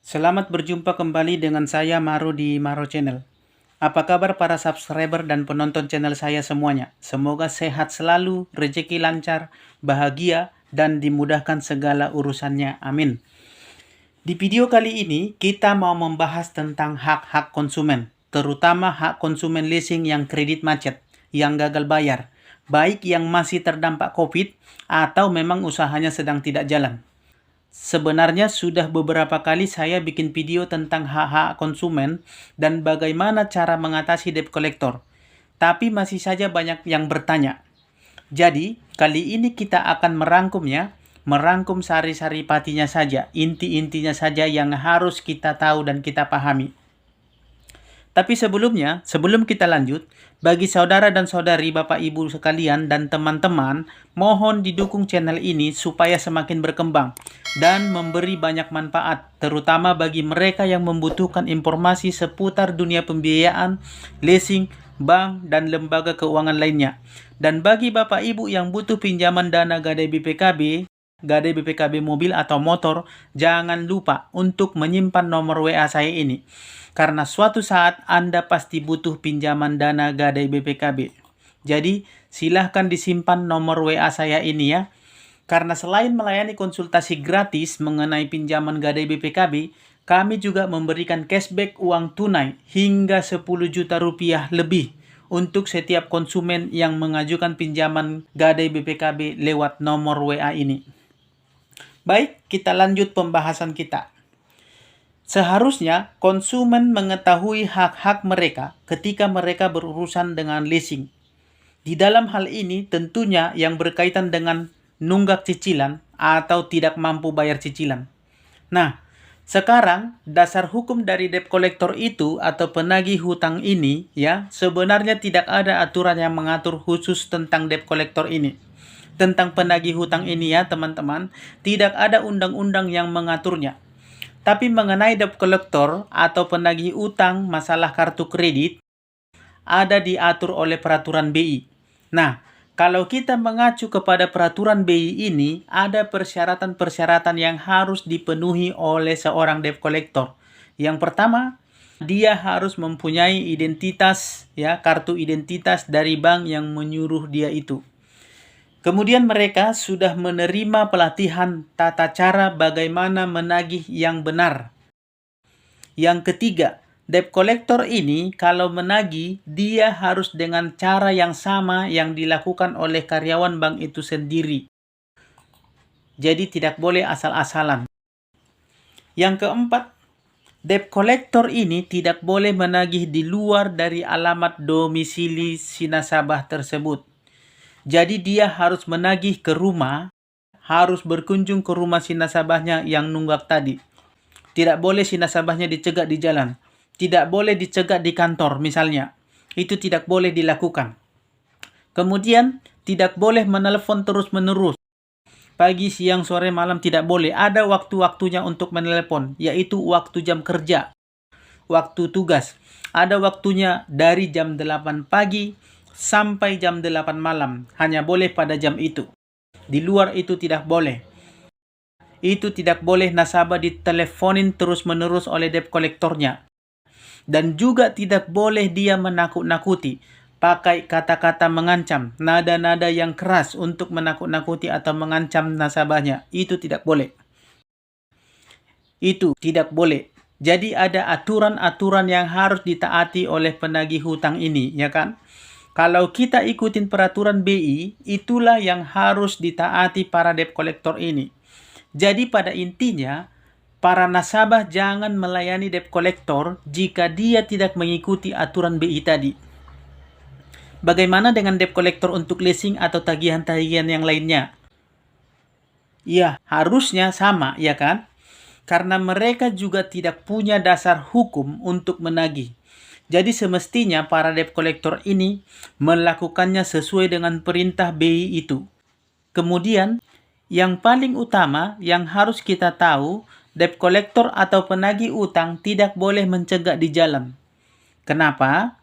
Selamat berjumpa kembali dengan saya Maro di Maro Channel. Apa kabar para subscriber dan penonton channel saya semuanya? Semoga sehat selalu, rezeki lancar, bahagia, dan dimudahkan segala urusannya. Amin. Di video kali ini, kita mau membahas tentang hak-hak konsumen, terutama hak konsumen leasing yang kredit macet, yang gagal bayar, baik yang masih terdampak COVID atau memang usahanya sedang tidak jalan. Sebenarnya sudah beberapa kali saya bikin video tentang hak-hak konsumen dan bagaimana cara mengatasi debt collector. Tapi masih saja banyak yang bertanya. Jadi, kali ini kita akan merangkumnya, merangkum sari-sari patinya saja, inti-intinya saja yang harus kita tahu dan kita pahami. Tapi sebelumnya, sebelum kita lanjut, bagi saudara dan saudari, Bapak Ibu sekalian, dan teman-teman, mohon didukung channel ini supaya semakin berkembang dan memberi banyak manfaat, terutama bagi mereka yang membutuhkan informasi seputar dunia pembiayaan, leasing, bank, dan lembaga keuangan lainnya. Dan bagi Bapak Ibu yang butuh pinjaman dana Gadai BPKB mobil atau motor, jangan lupa untuk menyimpan nomor WA saya ini. Karena suatu saat Anda pasti butuh pinjaman dana Gadai BPKB. Jadi, silahkan disimpan nomor WA saya ini ya. Karena selain melayani konsultasi gratis mengenai pinjaman Gadai BPKB, kami juga memberikan cashback uang tunai hingga 10 juta rupiah lebih untuk setiap konsumen yang mengajukan pinjaman Gadai BPKB lewat nomor WA ini. Baik, kita lanjut pembahasan kita. Seharusnya konsumen mengetahui hak-hak mereka ketika mereka berurusan dengan leasing. Di dalam hal ini tentunya yang berkaitan dengan nunggak cicilan atau tidak mampu bayar cicilan. Nah, sekarang dasar hukum dari debt collector itu atau penagih hutang ini ya, sebenarnya tidak ada aturan yang mengatur khusus tentang debt collector ini. Tentang penagih hutang ini ya teman-teman, tidak ada undang-undang yang mengaturnya. Tapi mengenai debt collector atau penagih utang masalah kartu kredit, ada diatur oleh peraturan BI. Nah, kalau kita mengacu kepada peraturan BI ini, ada persyaratan-persyaratan yang harus dipenuhi oleh seorang debt collector. Yang pertama, dia harus mempunyai identitas, ya, kartu identitas dari bank yang menyuruh dia itu. Kemudian mereka sudah menerima pelatihan tata cara bagaimana menagih yang benar. Yang ketiga, debt collector ini kalau menagih, dia harus dengan cara yang sama yang dilakukan oleh karyawan bank itu sendiri. Jadi tidak boleh asal-asalan. Yang keempat, debt collector ini tidak boleh menagih di luar dari alamat domisili si nasabah tersebut. Jadi dia harus menagih ke rumah, harus berkunjung ke rumah si nasabahnya yang nunggak tadi. Tidak boleh si nasabahnya dicegat di jalan. Tidak boleh dicegat di kantor misalnya. Itu tidak boleh dilakukan. Kemudian tidak boleh menelpon terus-menerus. Pagi, siang, sore, malam tidak boleh. Ada waktu-waktunya untuk menelpon, yaitu waktu jam kerja, waktu tugas. Ada waktunya dari jam 8 pagi sampai jam 8 malam. Hanya boleh pada jam itu. Di luar itu tidak boleh. Itu tidak boleh nasabah diteleponin terus-menerus oleh debt collectornya. Dan juga tidak boleh dia menakut-nakuti. Pakai kata-kata mengancam, nada-nada yang keras untuk menakut-nakuti atau mengancam nasabahnya. Itu tidak boleh. Itu tidak boleh. Jadi ada aturan-aturan yang harus ditaati oleh penagih hutang ini, ya kan? Kalau kita ikutin peraturan BI, itulah yang harus ditaati para debt collector ini. Jadi pada intinya, para nasabah jangan melayani debt collector jika dia tidak mengikuti aturan BI tadi. Bagaimana dengan debt collector untuk leasing atau tagihan-tagihan yang lainnya? Ya, harusnya sama, ya kan? Karena mereka juga tidak punya dasar hukum untuk menagih. Jadi semestinya para debt collector ini melakukannya sesuai dengan perintah BI itu. Kemudian, yang paling utama yang harus kita tahu, debt collector atau penagih utang tidak boleh mencegat di jalan. Kenapa?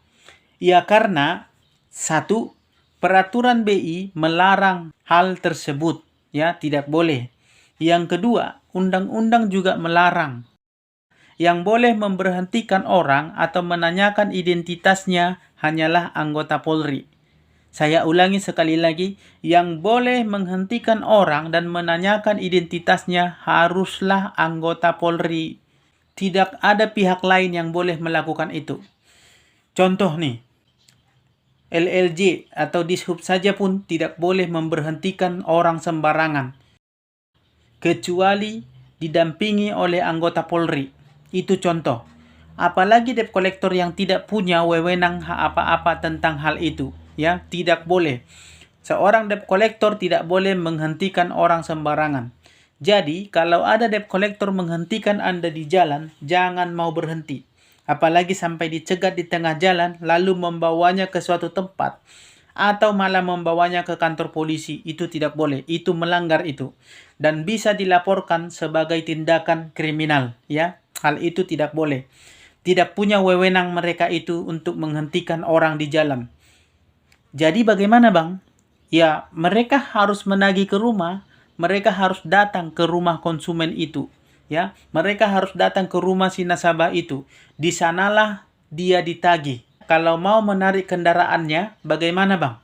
Ya karena, satu, peraturan BI melarang hal tersebut, ya tidak boleh. Yang kedua, undang-undang juga melarang. Yang boleh memberhentikan orang atau menanyakan identitasnya hanyalah anggota Polri. Saya ulangi sekali lagi, yang boleh menghentikan orang dan menanyakan identitasnya haruslah anggota Polri. Tidak ada pihak lain yang boleh melakukan itu. Contoh nih, LLJ atau Dishub saja pun tidak boleh memberhentikan orang sembarangan, kecuali didampingi oleh anggota Polri. Itu contoh. Apalagi debt collector yang tidak punya wewenang apa-apa tentang hal itu. Ya, tidak boleh. Seorang debt collector tidak boleh menghentikan orang sembarangan. Jadi, kalau ada debt collector menghentikan Anda di jalan, jangan mau berhenti. Apalagi sampai dicegat di tengah jalan, lalu membawanya ke suatu tempat, atau malah membawanya ke kantor polisi. Itu tidak boleh. Itu melanggar itu. Dan bisa dilaporkan sebagai tindakan kriminal. Ya, hal itu tidak boleh. Tidak punya wewenang mereka itu untuk menghentikan orang di jalan. Jadi bagaimana bang? Ya, mereka harus menagih ke rumah. Mereka harus datang ke rumah konsumen itu. Ya, mereka harus datang ke rumah si nasabah itu. Di sanalah dia ditagih. Kalau mau menarik kendaraannya, bagaimana bang?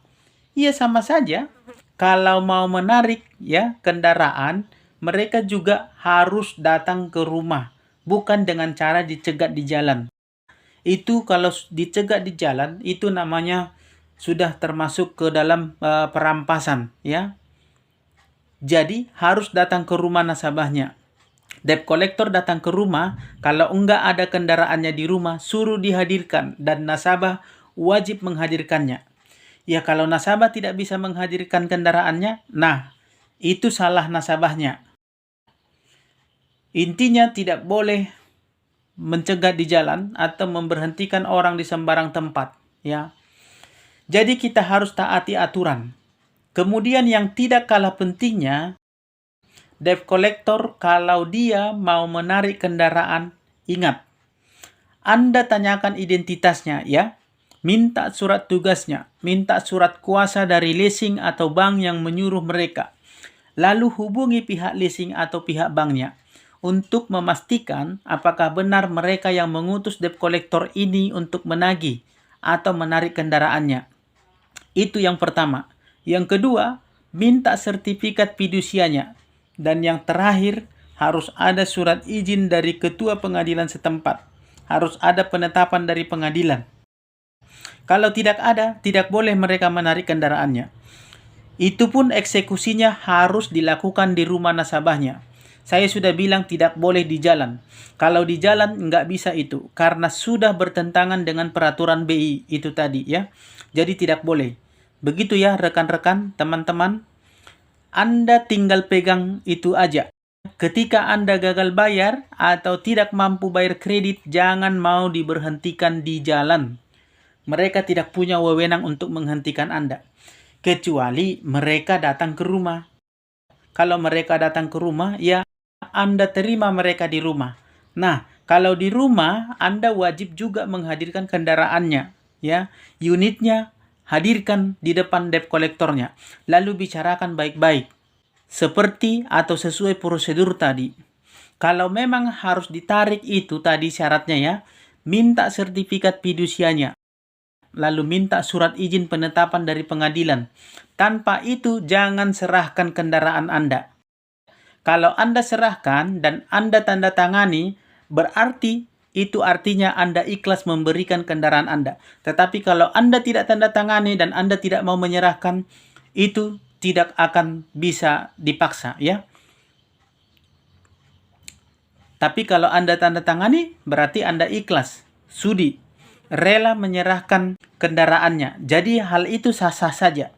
Iya sama saja. Kalau mau menarik ya kendaraan, mereka juga harus datang ke rumah. Bukan dengan cara dicegat di jalan. Itu kalau dicegat di jalan, itu namanya sudah termasuk ke dalam perampasan. Ya. Jadi harus datang ke rumah nasabahnya. Debt collector datang ke rumah, kalau enggak ada kendaraannya di rumah, suruh dihadirkan dan nasabah wajib menghadirkannya. Ya kalau nasabah tidak bisa menghadirkan kendaraannya, nah itu salah nasabahnya. Intinya tidak boleh mencegat di jalan atau memberhentikan orang di sembarang tempat. Ya. Jadi kita harus taati aturan. Kemudian yang tidak kalah pentingnya, debt collector kalau dia mau menarik kendaraan, ingat, Anda tanyakan identitasnya ya. Minta surat tugasnya, minta surat kuasa dari leasing atau bank yang menyuruh mereka. Lalu hubungi pihak leasing atau pihak banknya untuk memastikan apakah benar mereka yang mengutus debt collector ini untuk menagih atau menarik kendaraannya. Itu yang pertama. Yang kedua, minta sertifikat fidusianya. Dan yang terakhir, harus ada surat izin dari ketua pengadilan setempat. Harus ada penetapan dari pengadilan. Kalau tidak ada, tidak boleh mereka menarik kendaraannya. Itu pun eksekusinya harus dilakukan di rumah nasabahnya. Saya sudah bilang tidak boleh di jalan. Kalau di jalan nggak bisa itu. Karena sudah bertentangan dengan peraturan BI itu tadi ya. Jadi tidak boleh. Begitu ya rekan-rekan, teman-teman. Anda tinggal pegang itu aja. Ketika Anda gagal bayar atau tidak mampu bayar kredit, jangan mau diberhentikan di jalan. Mereka tidak punya wewenang untuk menghentikan Anda. Kecuali mereka datang ke rumah. Kalau mereka datang ke rumah, ya Anda terima mereka di rumah. Nah, kalau di rumah, Anda wajib juga menghadirkan kendaraannya. Ya, unitnya hadirkan di depan debt collectornya. Lalu bicarakan baik-baik. Seperti atau sesuai prosedur tadi. Kalau memang harus ditarik itu tadi syaratnya ya, minta sertifikat fidusianya. Lalu minta surat izin penetapan dari pengadilan. Tanpa itu, jangan serahkan kendaraan Anda. Kalau Anda serahkan dan Anda tanda tangani, berarti itu artinya Anda ikhlas memberikan kendaraan Anda. Tetapi kalau Anda tidak tanda tangani dan Anda tidak mau menyerahkan, itu tidak akan bisa dipaksa, ya. Tapi kalau Anda tanda tangani, berarti Anda ikhlas, sudi, rela menyerahkan kendaraannya. Jadi hal itu sah-sah saja.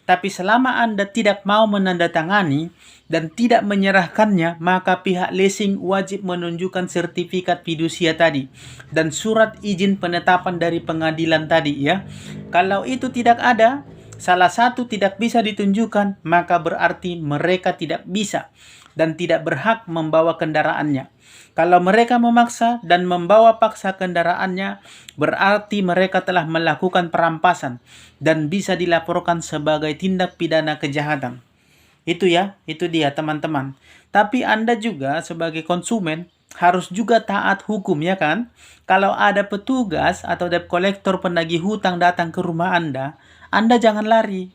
Tapi selama Anda tidak mau menandatangani dan tidak menyerahkannya, maka pihak leasing wajib menunjukkan sertifikat fidusia tadi dan surat izin penetapan dari pengadilan tadi ya. Kalau itu tidak ada, salah satu tidak bisa ditunjukkan, maka berarti mereka tidak bisa dan tidak berhak membawa kendaraannya. Kalau mereka memaksa dan membawa paksa kendaraannya, berarti mereka telah melakukan perampasan dan bisa dilaporkan sebagai tindak pidana kejahatan. Itu ya, itu dia teman-teman. Tapi Anda juga sebagai konsumen harus juga taat hukum, ya kan? Kalau ada petugas atau debt collector penagih hutang datang ke rumah Anda jangan lari.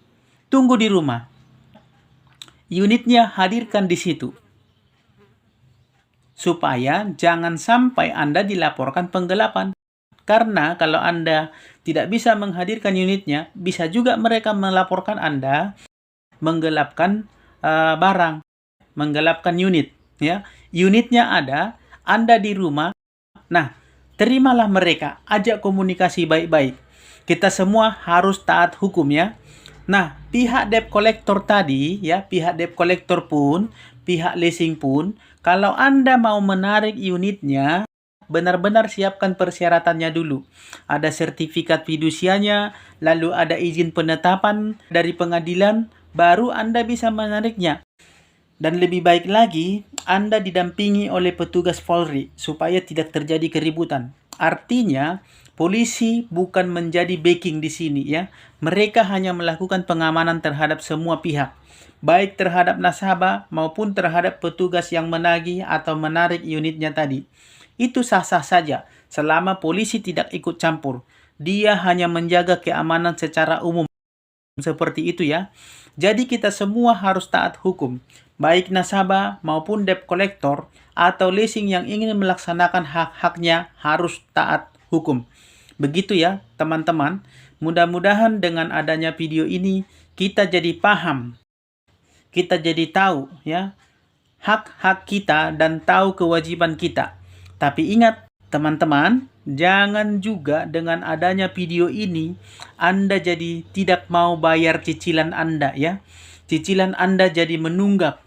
Tunggu di rumah. Unitnya hadirkan di situ. Supaya jangan sampai Anda dilaporkan penggelapan. Karena kalau Anda tidak bisa menghadirkan unitnya, bisa juga mereka melaporkan Anda menggelapkan barang, menggelapkan unit. Ya, unitnya ada, Anda di rumah. Nah, terimalah mereka, ajak komunikasi baik-baik. Kita semua harus taat hukum, ya. Nah, pihak debt collector tadi, ya, pihak debt collector pun, pihak leasing pun, kalau Anda mau menarik unitnya, benar-benar siapkan persyaratannya dulu. Ada sertifikat fidusianya, lalu ada izin penetapan dari pengadilan, baru Anda bisa menariknya. Dan lebih baik lagi, Anda didampingi oleh petugas Polri supaya tidak terjadi keributan. Artinya, polisi bukan menjadi backing di sini, ya. Mereka hanya melakukan pengamanan terhadap semua pihak, baik terhadap nasabah maupun terhadap petugas yang menagih atau menarik unitnya tadi. Itu sah-sah saja selama polisi tidak ikut campur. Dia hanya menjaga keamanan secara umum. Seperti itu, ya. Jadi kita semua harus taat hukum, baik nasabah maupun debt collector atau leasing yang ingin melaksanakan hak-haknya harus taat hukum. Begitu, ya, teman-teman. Mudah-mudahan dengan adanya video ini kita jadi paham, kita jadi tahu, ya, hak-hak kita dan tahu kewajiban kita. Tapi ingat, teman-teman, jangan juga dengan adanya video ini Anda jadi tidak mau bayar cicilan Anda, ya. Cicilan Anda jadi menunggak.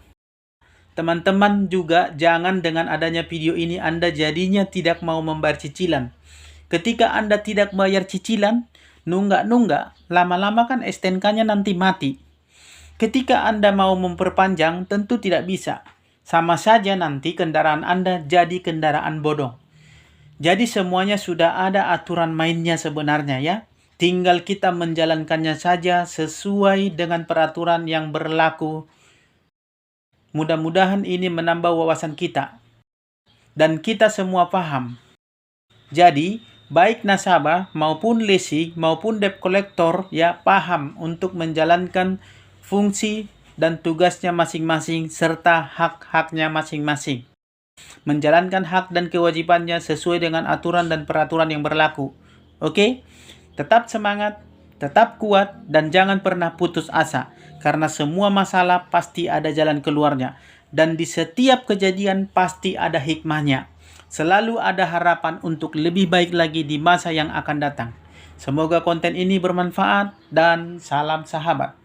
Teman-teman juga jangan dengan adanya video ini Anda jadinya tidak mau membayar cicilan. Ketika Anda tidak bayar cicilan, nunggak-nunggak, lama-lama kan STNK-nya nanti mati. Ketika Anda mau memperpanjang, tentu tidak bisa. Sama saja nanti kendaraan Anda jadi kendaraan bodong. Jadi semuanya sudah ada aturan mainnya sebenarnya, ya. Tinggal kita menjalankannya saja sesuai dengan peraturan yang berlaku. Mudah-mudahan ini menambah wawasan kita. Dan kita semua paham. Jadi, baik nasabah maupun leasing maupun debt collector, ya, paham untuk menjalankan fungsi dan tugasnya masing-masing serta hak-haknya masing-masing. Menjalankan hak dan kewajibannya sesuai dengan aturan dan peraturan yang berlaku. Oke? Tetap semangat, tetap kuat, dan jangan pernah putus asa. Karena semua masalah pasti ada jalan keluarnya. Dan di setiap kejadian pasti ada hikmahnya. Selalu ada harapan untuk lebih baik lagi di masa yang akan datang. Semoga konten ini bermanfaat dan salam sahabat.